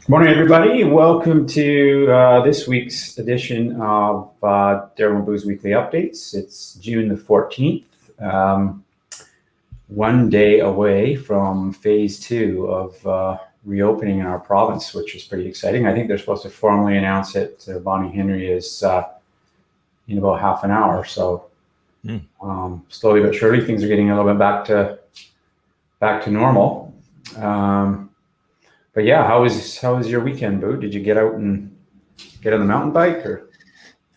Good morning, everybody. Welcome to this week's edition of Daryl and Boo's Weekly Updates. It's June the 14th, one day away from phase 2 of reopening in our province, which is pretty exciting. I think they're supposed to formally announce it to Bonnie Henry is in about half an hour. So slowly but surely, things are getting a little bit back to normal. But yeah, how was your weekend, Boo? Did you get out and get on the mountain bike, or?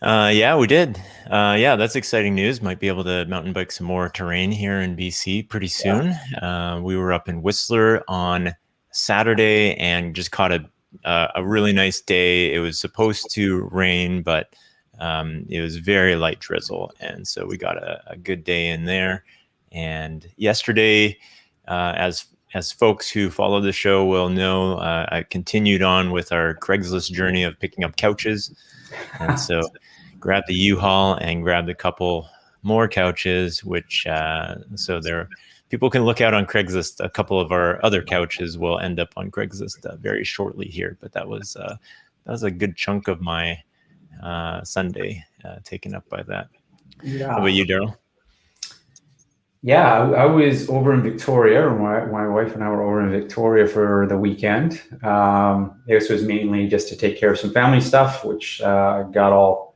Yeah, we did. Yeah, that's exciting news. Might be able to mountain bike some more terrain here in BC pretty soon. Yeah. We were up in Whistler on Saturday and just caught a really nice day. It was supposed to rain, but it was very light drizzle, and so we got a good day in there. And yesterday, as folks who follow the show will know, I continued on with our Craigslist journey of picking up couches. And so grabbed the U-Haul and grabbed a couple more couches, which so there people can look out on Craigslist. A couple of our other couches will end up on Craigslist very shortly here. But that was a good chunk of my Sunday taken up by that. Yeah. How about you, Daryl? Yeah, I was over in Victoria. My wife and I were over in Victoria for the weekend. This was mainly just to take care of some family stuff, which got all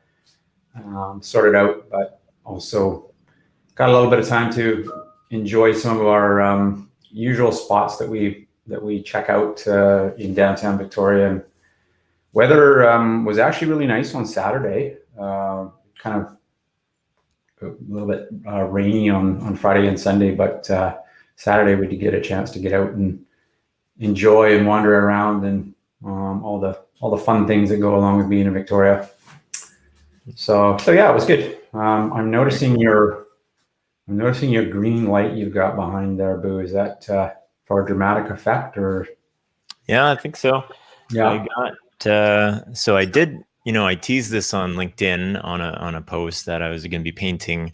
sorted out, but also got a little bit of time to enjoy some of our usual spots that we check out in downtown Victoria. And weather was actually really nice on Saturday. Kind of a little bit rainy on Friday and Sunday, but Saturday we did get a chance to get out and enjoy and wander around and all the fun things that go along with being in Victoria. So yeah, it was good. I'm noticing your green light you've got behind there, Boo. Is that for a dramatic effect, or? Yeah, I think so. Yeah, I got so I did. I teased this on LinkedIn on a post that I was going to be painting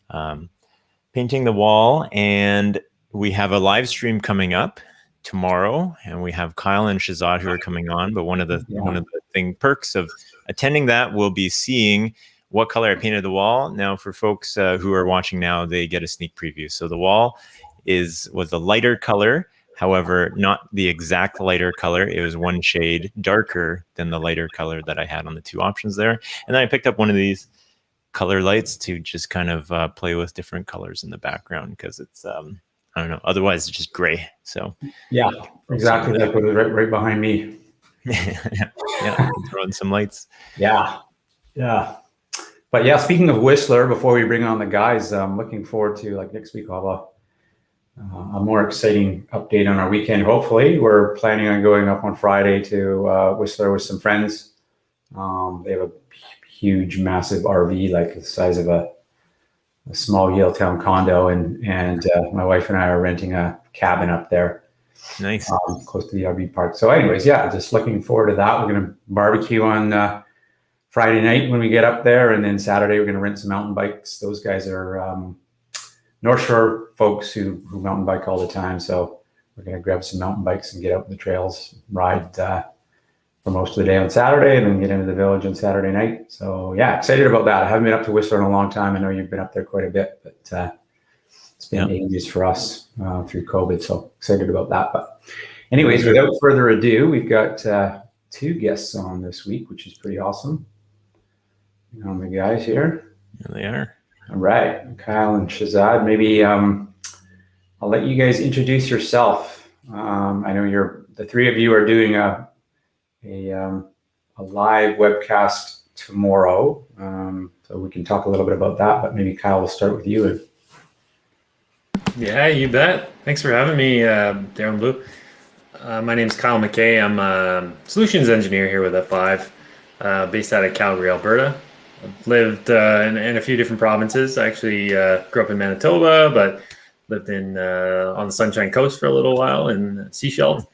the wall, and we have a live stream coming up tomorrow, and we have Kyle and Shehzad who are coming on. But one of the perks of attending that will be seeing what color I painted the wall. Now, for folks who are watching now, they get a sneak preview. So the wall was a lighter color. However, not the exact lighter color. It was one shade darker than the lighter color that I had on the two options there. And then I picked up one of these color lights to just kind of play with different colors in the background, because it's, I don't know, otherwise it's just gray. So yeah, exactly. That was right behind me. Yeah, throwing some lights. Yeah. But yeah, speaking of Whistler, before we bring on the guys, I'm looking forward to, next week I'll have a more exciting update on our weekend. Hopefully, we're planning on going up on Friday to Whistler with some friends. They have a huge, massive RV, like the size of a small Yaletown condo, and my wife and I are renting a cabin up there. Nice, close to the RV park. So, anyways, yeah, just looking forward to that. We're gonna barbecue on Friday night when we get up there, and then Saturday we're going to rent some mountain bikes. Those guys are North Shore folks who mountain bike all the time, so we're going to grab some mountain bikes and get out in the trails, ride for most of the day on Saturday, and then get into the village on Saturday night. So yeah, excited about that. I haven't been up to Whistler in a long time. I know you've been up there quite a bit, but it's been ages for us through COVID. So excited about that. But anyways, without further ado, we've got 2 guests on this week, which is pretty awesome. The guys here. There they are. All right, Kyle and Shehzad. Maybe I'll let you guys introduce yourself. I know the 3 of you are doing a live webcast tomorrow, so we can talk a little bit about that. But maybe Kyle, we'll start with you. Yeah, you bet. Thanks for having me, Daryl and Buu. My name is Kyle McKay. I'm a solutions engineer here with F5, based out of Calgary, Alberta. I've lived in a few different provinces. I actually grew up in Manitoba, but lived on the Sunshine Coast for a little while in Seychelles.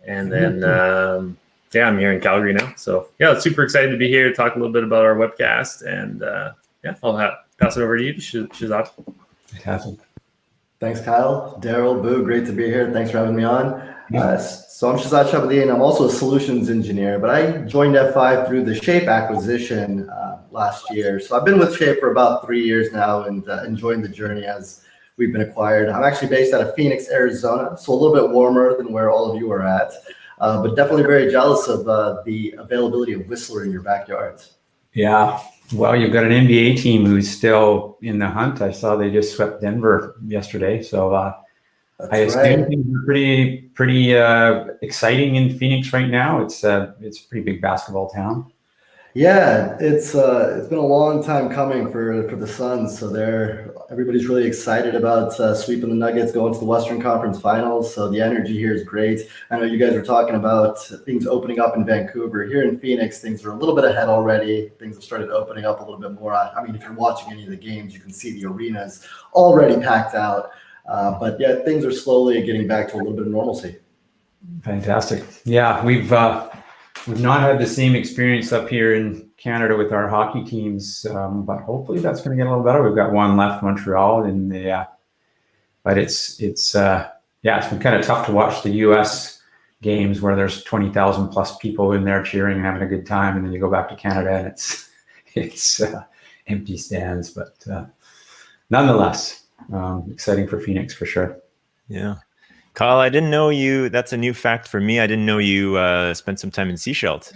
And then, I'm here in Calgary now. So, super excited to be here to talk a little bit about our webcast. And, I'll pass it over to you, Shehzad. Fantastic. Thanks, Kyle. Daryl, Boo, great to be here. Thanks for having me on. So I'm Shehzad Shahbuddin. I'm also a solutions engineer, but I joined F5 through the Shape acquisition last year. So I've been with Shape for about 3 years now and enjoying the journey as we've been acquired. I'm actually based out of Phoenix, Arizona, so a little bit warmer than where all of you are at, but definitely very jealous of the availability of Whistler in your backyards. Yeah. Well, you've got an NBA team who's still in the hunt. I saw they just swept Denver yesterday. So I assume things are pretty exciting in Phoenix right now. It's a pretty big basketball town. Yeah, it's been a long time coming for the Suns. So everybody's really excited about sweeping the Nuggets, going to the Western Conference Finals. So the energy here is great. I know you guys are talking about things opening up in Vancouver. Here in Phoenix, things are a little bit ahead already. Things have started opening up a little bit more. I mean, if you're watching any of the games, you can see the arenas already packed out. But yeah, things are slowly getting back to a little bit of normalcy. Fantastic. Yeah, we've not had the same experience up here in Canada with our hockey teams, but hopefully that's going to get a little better. We've got one left, Montreal, but it's been kind of tough to watch the U.S. games where there's 20,000 plus people in there cheering and having a good time, and then you go back to Canada and it's empty stands. But nonetheless, exciting for Phoenix for sure. Yeah. Kyle, I didn't know you. That's a new fact for me. I didn't know you spent some time in Seychelles.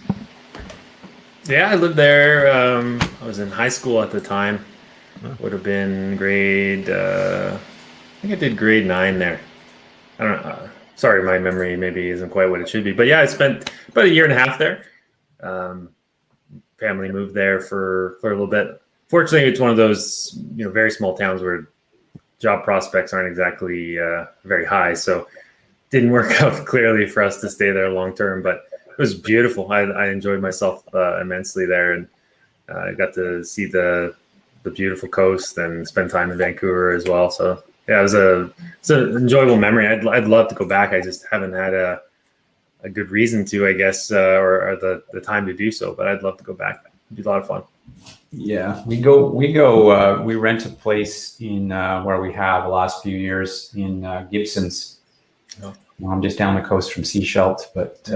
Yeah, I lived there. I was in high school at the time. Would have been I think I did grade 9 there. I don't know. Sorry, my memory maybe isn't quite what it should be. But yeah, I spent about a year and a half there. Family moved there for a little bit. Fortunately, it's one of those very small towns where job prospects aren't exactly very high, so didn't work out clearly for us to stay there long term. But it was beautiful. I enjoyed myself immensely there, and I got to see the beautiful coast and spend time in Vancouver as well. So yeah, it's an enjoyable memory. I'd love to go back. I just haven't had a good reason to, I guess, or the time to do so. But I'd love to go back. It'd be a lot of fun. Yeah, we rent a place in where we have the last few years in Gibsons. I'm just down the coast from Seychelles, but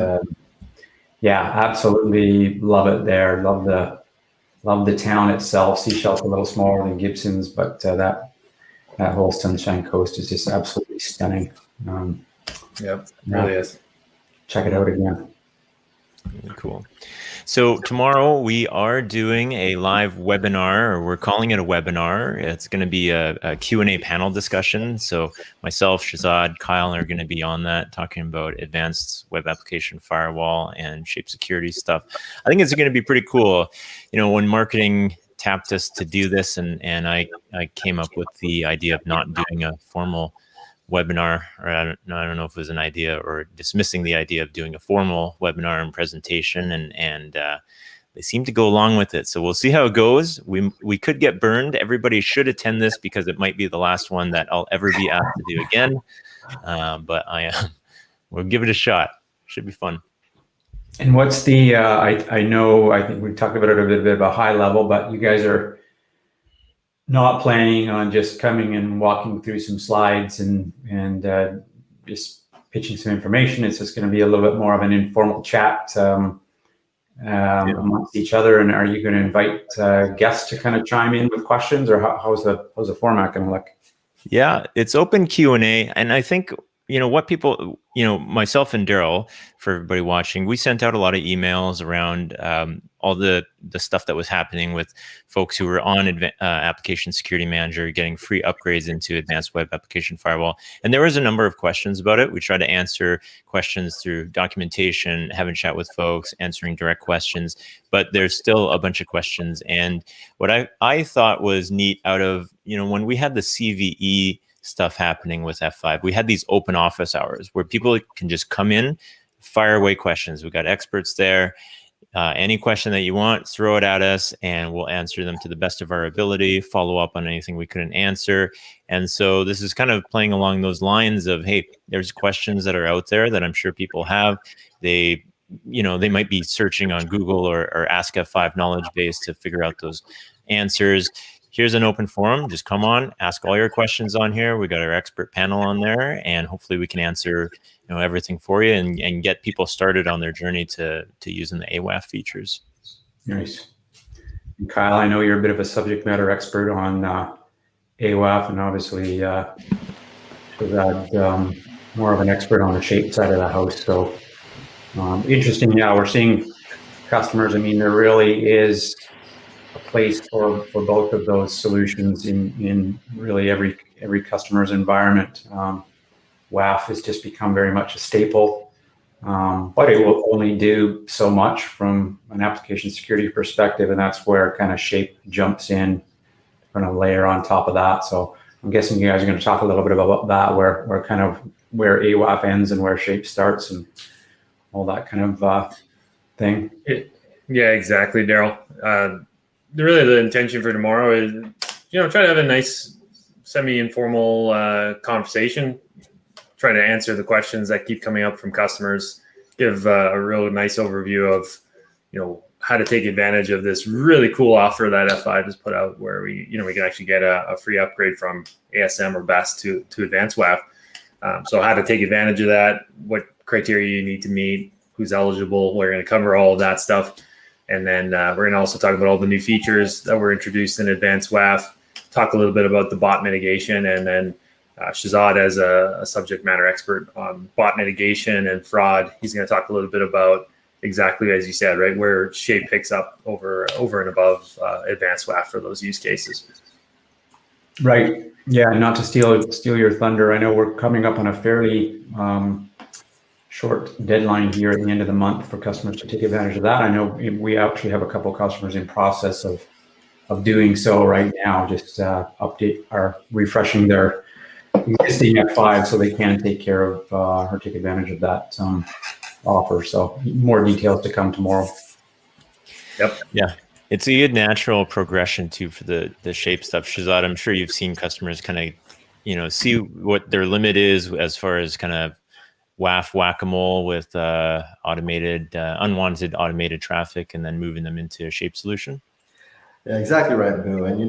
absolutely love it there. Love the town itself. Seychelles a little smaller than Gibsons, but that whole Sunshine Coast is just absolutely stunning. Really is. Check it out again. Really cool. So tomorrow we are doing a live webinar, or we're calling it a webinar. It's going to be a Q&A panel discussion. So myself, Shehzad, Kyle are going to be on that, talking about advanced web application firewall and Shape security stuff. I think it's going to be pretty cool. When marketing tapped us to do this, and I came up with the idea of not doing a formal webinar, or I don't know if it was an idea or dismissing the idea of doing a formal webinar and presentation, and they seem to go along with it. So we'll see how it goes. We could get burned. Everybody should attend this because it might be the last one that I'll ever be asked to do again. But we'll give it a shot. Should be fun. And what's the, I know, I think we talked about it a bit of a high level, but you guys are not planning on just coming and walking through some slides and just pitching some information. It's just going to be a little bit more of an informal chat amongst each other. And are you going to invite guests to kind of chime in with questions, or how's the format going to look? Yeah, it's open Q&A. And I think, what people, myself and Daryl, for everybody watching, we sent out a lot of emails around all the stuff that was happening with folks who were on Application Security Manager getting free upgrades into Advanced Web Application Firewall. And there was a number of questions about it. We tried to answer questions through documentation, having chat with folks, answering direct questions, but there's still a bunch of questions. And what I thought was neat out of, when we had the CVE stuff happening with F5, we had these open office hours where people can just come in, fire away questions. We've got experts there. Any question that you want, throw it at us, and we'll answer them to the best of our ability, follow up on anything we couldn't answer. And so this is kind of playing along those lines of, hey, there's questions that are out there that I'm sure people have. They might be searching on Google or Ask F5 knowledge base to figure out those answers. Here's an open forum. Just come on, ask all your questions on here. We got our expert panel on there, and hopefully we can answer everything for you and get people started on their journey to using the AWAF features. Nice. And Kyle, I know you're a bit of a subject matter expert on AWAF, and obviously more of an expert on the shape side of the house. So interesting. Yeah, we're seeing customers. I mean, there really is a place for both of those solutions in really every customer's environment. WAF has just become very much a staple, but it will only do so much from an application security perspective, and that's where kind of Shape jumps in, going to layer on top of that. So I'm guessing you guys are going to talk a little bit about that, where AWAF ends and where Shape starts and all that kind of thing. Yeah, exactly, Daryl. Really, the intention for tomorrow is, try to have a nice semi-informal conversation, try to answer the questions that keep coming up from customers, give a real nice overview of, how to take advantage of this really cool offer that F5 has put out, where we can actually get a free upgrade from ASM or BEST to Advanced WAF. So how to take advantage of that, what criteria you need to meet, who's eligible. We're going to cover all of that stuff. And then we're going to also talk about all the new features that were introduced in Advanced WAF, talk a little bit about the bot mitigation, and then Shehzad, as a subject matter expert on bot mitigation and fraud, he's going to talk a little bit about exactly as you said, right, where Shape picks up over and above Advanced WAF for those use cases. Right. Yeah. Not to steal your thunder, I know we're coming up on a fairly short deadline here at the end of the month for customers to take advantage of that. I know we actually have a couple of customers in process of doing so right now, just refreshing their existing F5 so they can take care of or take advantage of that offer. So more details to come tomorrow. Yep. Yeah. It's a good natural progression too for the Shape stuff. Shehzad, I'm sure you've seen customers kind of, see what their limit is as far as kind of WAF whack-a-mole with unwanted automated traffic, and then moving them into a Shape solution. Yeah, exactly right, Boo. And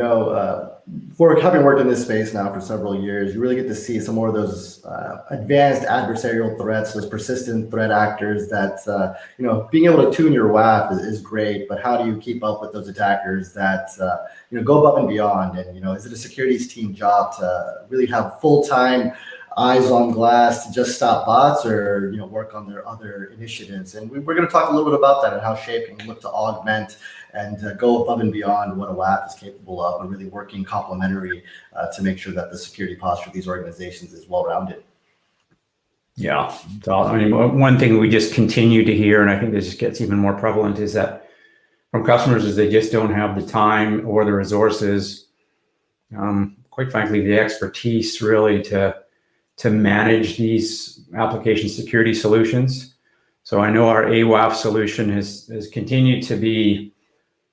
for having worked in this space now for several years, you really get to see some more of those advanced adversarial threats, those persistent threat actors that, being able to tune your WAF is great, but how do you keep up with those attackers that, go above and beyond? And, is it a securities team job to really have full-time eyes on glass to just stop bots, or, work on their other initiatives? And we're going to talk a little bit about that and how Shape can look to augment and go above and beyond what a WAF is capable of, and really working complementary to make sure that the security posture of these organizations is well-rounded. Yeah. So, I mean, one thing we just continue to hear, and I think this just gets even more prevalent, is that from customers is they just don't have the time or the resources, quite frankly, the expertise really to manage these application security solutions. So I know our AWAF solution has continued to be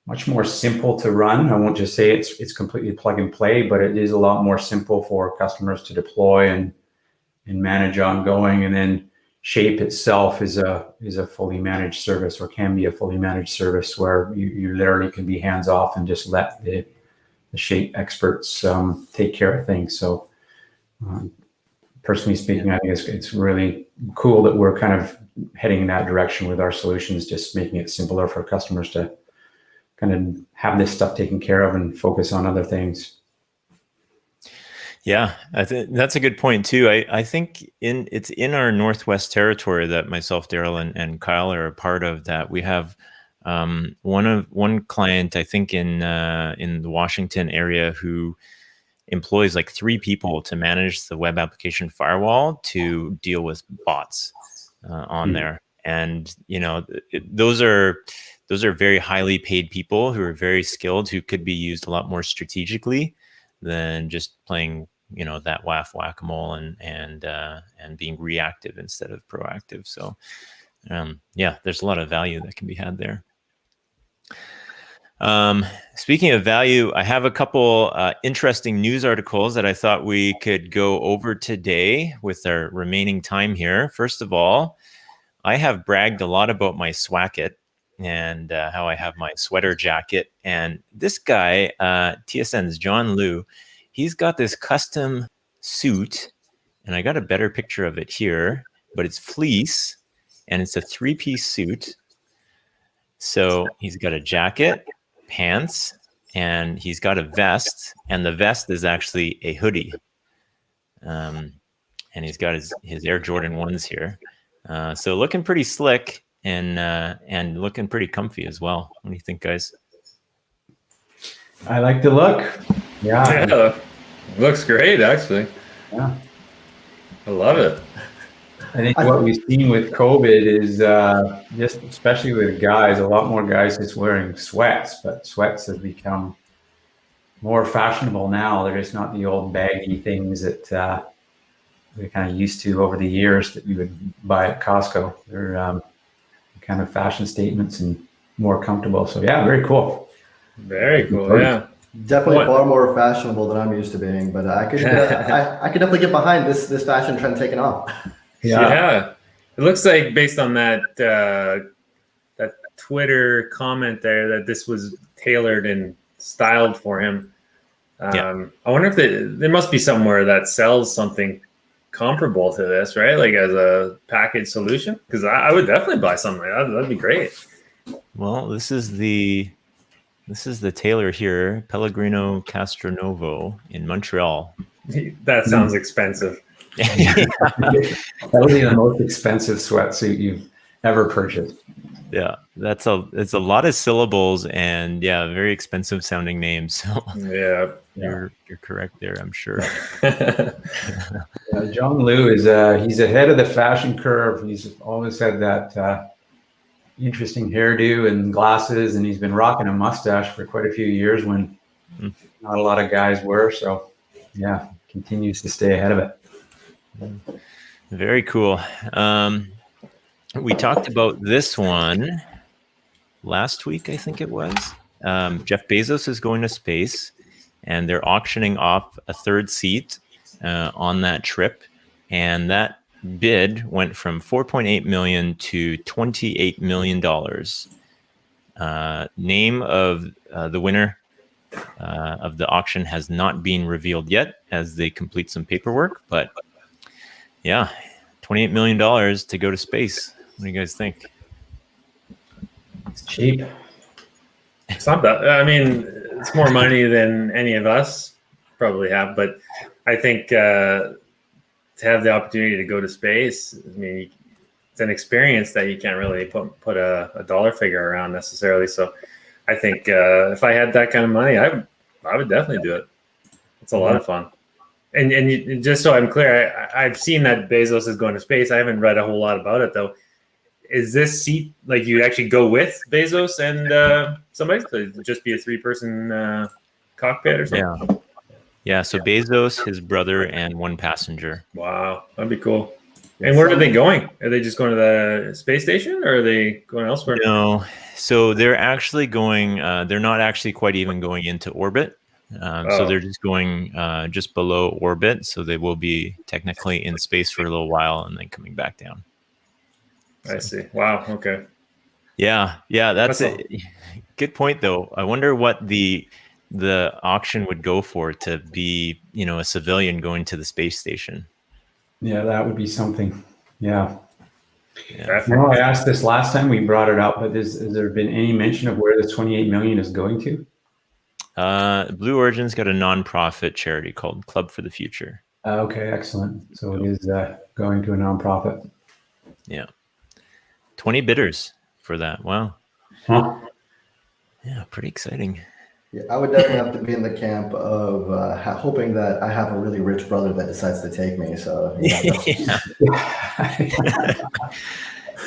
much more simple to run. I won't just say it's completely plug and play, but it is a lot more simple for customers to deploy and manage ongoing. And then Shape itself is a fully managed service, or can be a fully managed service, where you literally can be hands off and just let the shape experts take care of things. So personally speaking, I think it's really cool that we're kind of heading in that direction with our solutions, just making it simpler for customers to kind of have this stuff taken care of and focus on other things. Yeah, I think that's a good point too. I think it's in our Northwest territory that myself, Daryl, and Kyle are a part of. That we have one client, I think in the Washington area, who employs like 3 people to manage the web application firewall to deal with bots on there. And those are very highly paid people who are very skilled, who could be used a lot more strategically than just playing, that whack-a-mole and being reactive instead of proactive. So, there's a lot of value that can be had there. Speaking of value, I have a couple interesting news articles that I thought we could go over today with our remaining time here. First of all, I have bragged a lot about my swacket and how I have my sweater jacket. And this guy, TSN's John Liu, he's got this custom suit, and I got a better picture of it here, but it's fleece, and it's a 3-piece suit. So he's got a jacket, pants, and he's got a vest, and the vest is actually a hoodie. And he's got his Air Jordan 1s here. So looking pretty slick and looking pretty comfy as well. What do you think, guys? I like the look. Yeah, looks great, actually. Yeah. I love it. I think what we've seen with COVID is just, especially with guys, a lot more guys just wearing sweats, but sweats have become more fashionable now. They're just not the old baggy things that we're kind of used to over the years that we would buy at Costco. They're kind of fashion statements and more comfortable. So yeah, very cool. Very cool. Yeah. Definitely far more fashionable than I'm used to being, but I could I could definitely get behind this fashion trend taking off. Yeah. It looks like, based on that that Twitter comment there, that this was tailored and styled for him. I wonder if there must be somewhere that sells something comparable to this, right? Like as a package solution, because I would definitely buy something like that. That'd be great. Well, this is the tailor here, Pellegrino Castronovo in Montreal. That sounds expensive. That'll be the most expensive sweatsuit you've ever purchased. Yeah, it's a lot of syllables and very expensive sounding names. So yeah, you're correct there, I'm sure. John Liu is he's ahead of the fashion curve. He's always had that interesting hairdo and glasses, and he's been rocking a mustache for quite a few years when not a lot of guys were. So yeah, continues to stay ahead of it. Very cool. We talked about this one last week, I think it was. Jeff Bezos is going to space, and they're auctioning off a 3rd seat on that trip. And that bid went from $4.8 million to $28 million. Name of the winner of the auction has not been revealed yet, as they complete some paperwork. But yeah, $28 million to go to space. What do you guys think? It's cheap. It's not bad. I mean, it's more money than any of us probably have, but I think to have the opportunity to go to space, I mean, it's an experience that you can't really put a dollar figure around necessarily. So I think if I had that kind of money, I would definitely do it. It's a lot of fun. And just so I'm clear, I've seen that Bezos is going to space. I haven't read a whole lot about it, though. Is this seat, like, you actually go with Bezos and somebody? So it'd just be a 3-person cockpit or something? Yeah, so Bezos, his brother, and 1 passenger. Wow, that'd be cool. And where are they going? Are they just going to the space station, or are they going elsewhere? No, so they're actually going, they're not actually quite even going into orbit. So they're just going just below orbit. So they will be technically in space for a little while and then coming back down. I see. Wow. Okay. Yeah, that's That's it. Good point, though. I wonder what the auction would go for to be, a civilian going to the space station. Yeah, that would be something. Yeah. Yeah. No, I asked this last time we brought it up, but has there been any mention of where the 28 million is going to? Blue Origin's got a nonprofit charity called Club for the Future. Okay, excellent. So it is going to a nonprofit. Yeah. 20 bidders for that. Wow. Huh? Yeah, pretty exciting. Yeah, I would definitely have to be in the camp of hoping that I have a really rich brother that decides to take me. So Yeah.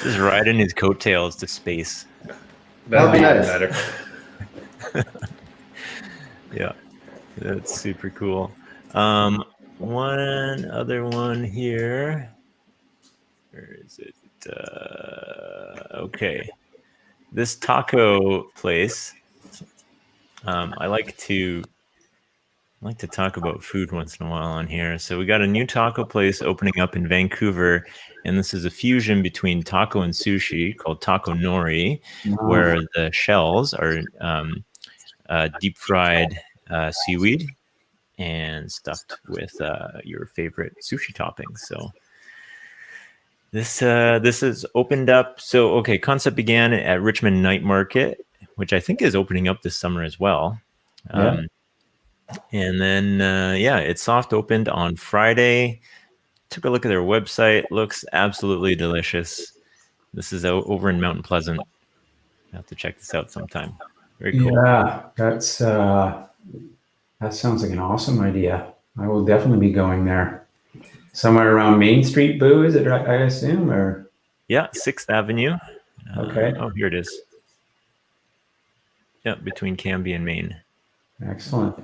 Just riding his coattails to space. That'd be nice. better. Yeah, that's super cool. One other one here. Where is it? Okay, this taco place. I like to talk about food once in a while on here. So we got a new taco place opening up in Vancouver, and this is a fusion between taco and sushi called Taco Nori, where the shells are deep fried seaweed and stuffed with your favorite sushi toppings. So this is opened up. So okay, concept began at Richmond Night Market, which I think is opening up this summer as well. And then it soft opened on Friday. Took a look at their website. Looks absolutely delicious. This is over in Mountain Pleasant. You have to check this out sometime. Very cool. Yeah, that sounds like an awesome idea. I will definitely be going there. Somewhere around Main Street, Boo, is it? I assume, or 6th Avenue. Okay. Here it is. Yeah, between Cambie and Main. Excellent.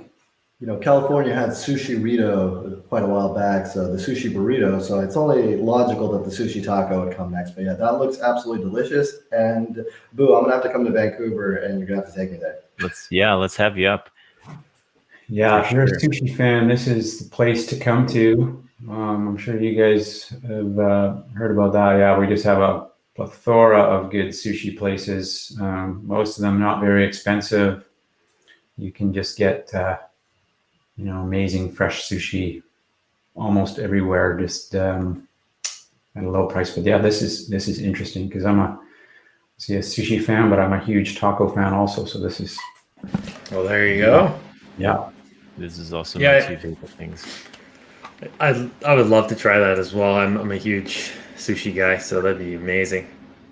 California had sushi burrito quite a while back, so the sushi burrito. So it's only logical that the sushi taco would come next. But yeah, that looks absolutely delicious. And Boo, I'm gonna have to come to Vancouver, and you're gonna have to take me there. Let's have you up. Yeah, if you're a sushi fan, this is the place to come to. I'm sure you guys have heard about that. Yeah, we just have a plethora of good sushi places. Most of them not very expensive. You can just get amazing fresh sushi almost everywhere, just at a low price. But yeah, this is interesting because I'm a sushi fan, but I'm a huge taco fan also. So this is. Well, there you go. Yeah. This is also my two favorite things. I would love to try that as well. I'm a huge sushi guy, so that'd be amazing.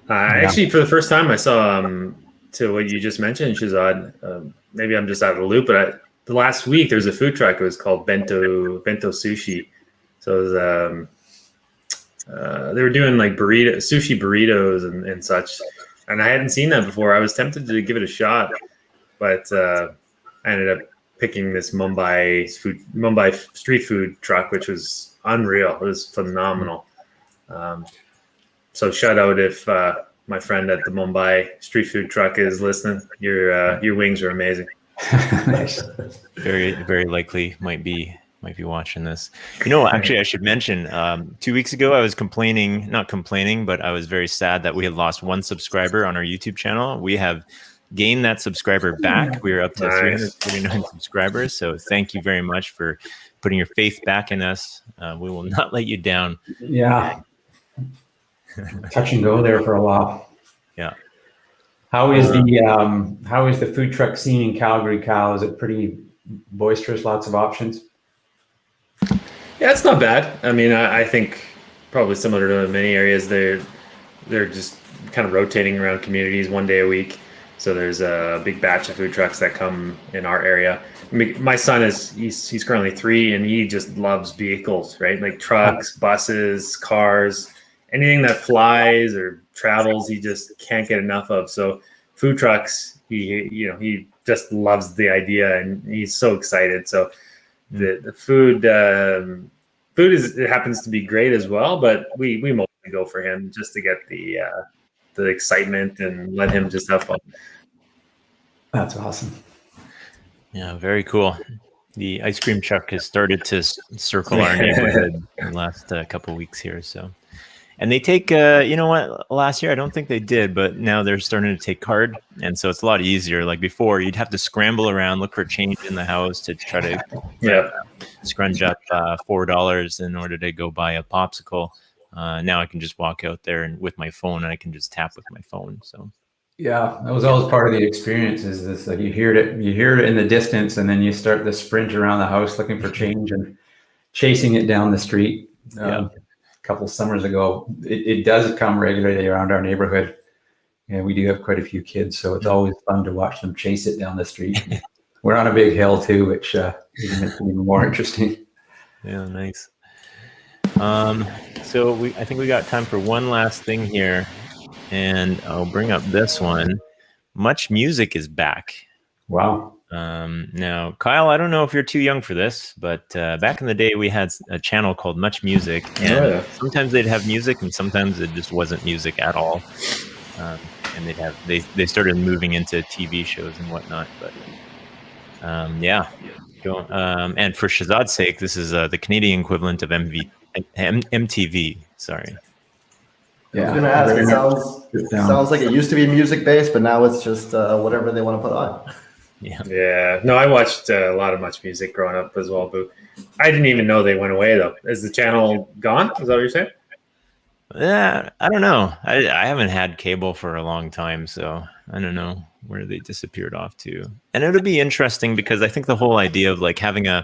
Actually, for the first time, I saw to what you just mentioned, Shehzad. Maybe I'm just out of the loop, but the last week there's a food truck. It was called Bento Sushi. So it was, they were doing like sushi burritos and such, and I hadn't seen that before. I was tempted to give it a shot, but I ended up picking this Mumbai street food truck, which was unreal. It was phenomenal. So shout out if my friend at the Mumbai street food truck is listening. Your wings are amazing. Nice. Very, very likely might be watching this. Actually, I should mention 2 weeks ago I was not complaining, but I was very sad that we had lost one subscriber on our YouTube channel. We have gained that subscriber back. We're up to 349 subscribers. So thank you very much for putting your faith back in us. We will not let you down. Yeah. Touch and go there for a while. Yeah. How is the food truck scene in Calgary, Cal? Is it pretty boisterous? Lots of options? Yeah, it's not bad. I mean, I think probably similar to many areas, they're just kind of rotating around communities one day a week. So there's a big batch of food trucks that come in our area. My son he's currently 3, and he just loves vehicles, right? Like trucks, buses, cars, anything that flies or travels, he just can't get enough of. So food trucks, he just loves the idea, and he's so excited. So the food it happens to be great as well, but we mostly go for him just to get the excitement and let him just have fun. That's awesome. Yeah, very cool. The ice cream truck has started to circle our neighborhood in the last couple of weeks here. So And they take, you know what, last year, I don't think they did, but now they're starting to take card. And so it's a lot easier. Like before, you'd have to scramble around, look for change in the house to try to scrunch up $4 in order to go buy a popsicle. Now I can just walk out there and with my phone, and I can just tap with my phone. So yeah, that was always part of the experience. Is this like you hear it in the distance, and then you start the sprint around the house looking for change and chasing it down the street. A couple summers ago, it does come regularly around our neighborhood, and we do have quite a few kids, so it's always fun to watch them chase it down the street. We're on a big hill too, which makes it even more interesting. Yeah, nice. So I think we got time for one last thing here, and I'll bring up this one. Much Music is back. Wow. Now, Kyle, I don't know if you're too young for this, but back in the day, we had a channel called Much Music, and sometimes they'd have music, and sometimes it just wasn't music at all. And they started moving into TV shows and whatnot. But yeah. And for Shehzad's sake, this is the Canadian equivalent of MTV. Sorry. Yeah, I was going to ask. It sounds like it used to be music based, but now it's just whatever they want to put on. Yeah. No, I watched a lot of Much Music growing up as well, Boo. I didn't even know they went away though. Is the channel gone? Is that what you're saying? Yeah, I don't know. I haven't had cable for a long time, so I don't know where they disappeared off to. And it'll be interesting because I think the whole idea of like having a,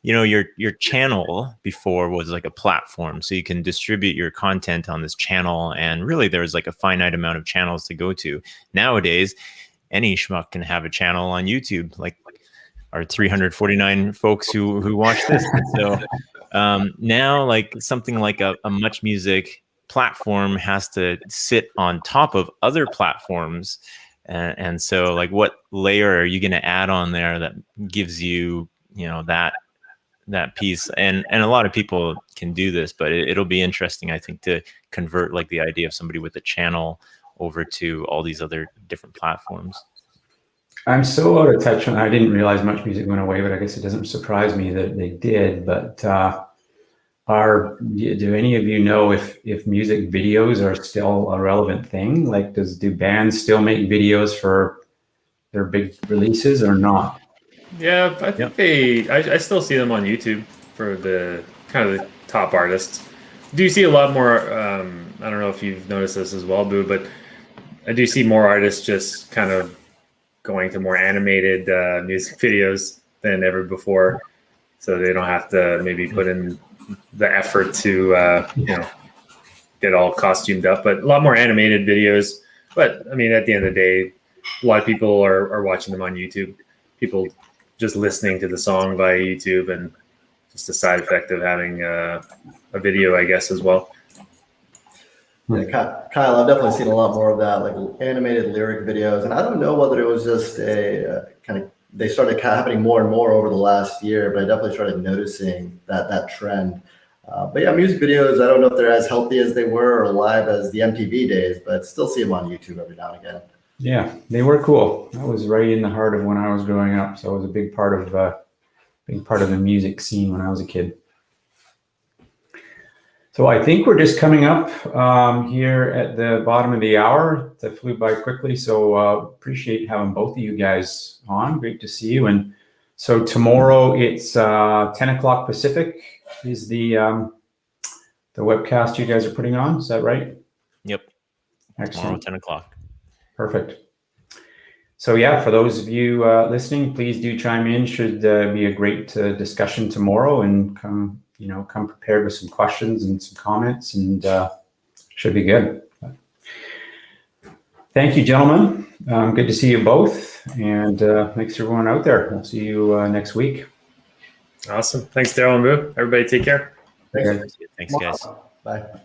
you know, your channel before was like a platform, so you can distribute your content on this channel, and really there's like a finite amount of channels to go to. Nowadays, any schmuck can have a channel on YouTube, like our 349 folks who watch this. So now, like something like a Much Music platform has to sit on top of other platforms, and so like what layer are you going to add on there that gives you, you know, that piece? And a lot of people can do this, but it'll be interesting, I think, to convert like the idea of somebody with a channel over to all these other different platforms. I'm so out of touch on. I didn't realize Much Music went away, but I guess it doesn't surprise me that they did. But do any of you know if music videos are still a relevant thing? Like, do bands still make videos for their big releases or not? Yeah, I think I still see them on YouTube for the kind of the top artists. Do you see a lot more? I don't know if you've noticed this as well, Boo, but I do see more artists just kind of going to more animated music videos than ever before, so they don't have to maybe put in the effort to get all costumed up. But a lot more animated videos. But I mean, at the end of the day, a lot of people are watching them on YouTube. People just listening to the song via YouTube, and just a side effect of having a video, I guess, as well. Yeah, Kyle, I've definitely seen a lot more of that, like animated lyric videos. And I don't know whether it was just a they started happening more and more over the last year, but I definitely started noticing that trend. But yeah, music videos, I don't know if they're as healthy as they were or live as the MTV days, but still see them on YouTube every now and again. Yeah, they were cool. That was right in the heart of when I was growing up. So it was a big part of the music scene when I was a kid. So I think we're just coming up here at the bottom of the hour. That flew by quickly. So appreciate having both of you guys on. Great to see you. And so tomorrow it's 10 o'clock Pacific is the webcast you guys are putting on. Is that right? Yep. Excellent. Tomorrow, 10 o'clock. Perfect. So yeah, for those of you listening, please do chime in. Should be a great discussion tomorrow, and come prepared with some questions and some comments, and should be good. Thank you, gentlemen. Good to see you both, and thanks to everyone out there. We'll see you next week. Awesome. Thanks, Daryl and Buu. Everybody take care. Thanks, guys. Bye.